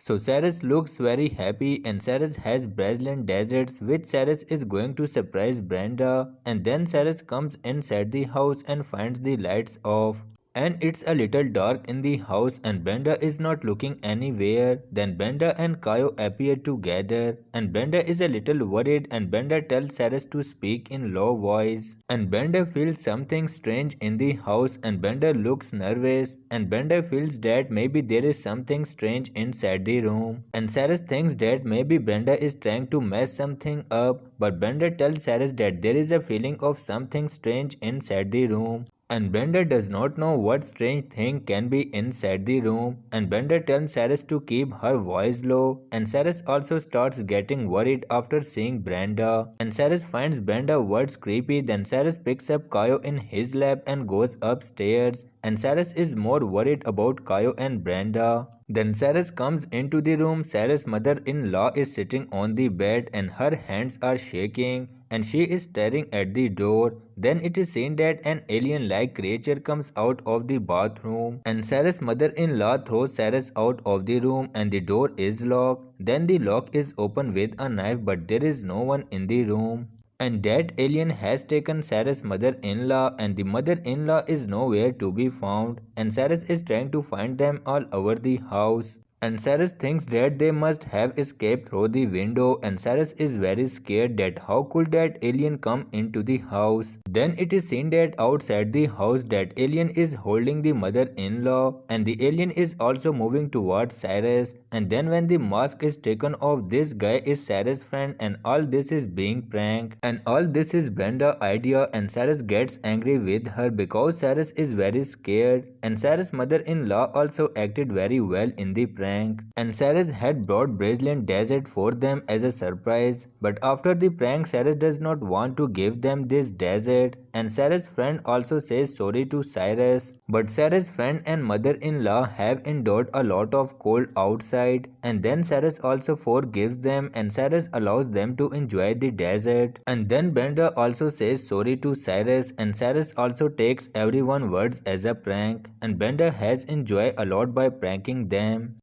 So Cyrus looks very happy and Cyrus has Brazilian deserts which Cyrus is going to surprise Brenda, and then Cyrus comes inside the house and finds the lights off. And it's a little dark in the house and Brenda is not looking anywhere. Then Brenda and Kayo appear together and Brenda is a little worried and Brenda tells Cyrus to speak in low voice. And Brenda feels something strange in the house and Brenda looks nervous and Brenda feels that maybe there is something strange inside the room. And Cyrus thinks that maybe Brenda is trying to mess something up, but Brenda tells Cyrus that there is a feeling of something strange inside the room. And Brenda does not know what strange thing can be inside the room, and Brenda tells Cyrus to keep her voice low, and Cyrus also starts getting worried after seeing Brenda, and Cyrus finds Brenda words creepy. Then Cyrus picks up Kayo in his lap and goes upstairs, and Cyrus is more worried about Kayo and Brenda. Then Cyrus comes into the room. Cyrus' mother-in-law is sitting on the bed and her hands are shaking and she is staring at the door. Then it is seen that an alien-like creature comes out of the bathroom and Cyrus' mother-in-law throws Cyrus out of the room and the door is locked. Then the lock is open with a knife but there is no one in the room. And that alien has taken Cyrus' mother-in-law and the mother-in-law is nowhere to be found and Cyrus is trying to find them all over the house. And Cyrus thinks that they must have escaped through the window and Cyrus is very scared that how could that alien come into the house. Then it is seen that outside the house that alien is holding the mother-in-law and the alien is also moving towards Cyrus, and then when the mask is taken off, this guy is Cyrus' friend and all this is being prank and all this is Brenda's idea, and Cyrus gets angry with her because Cyrus is very scared and Cyrus' mother-in-law also acted very well in the prank. And Cyrus had brought Brazilian desert for them as a surprise, but after the prank Cyrus does not want to give them this desert, and Cyrus' friend also says sorry to Cyrus, but Cyrus' friend and mother-in-law have endured a lot of cold outside, and then Cyrus also forgives them and Cyrus allows them to enjoy the desert. And then Brenda also says sorry to Cyrus and Cyrus also takes everyone's words as a prank, and Brenda has enjoyed a lot by pranking them.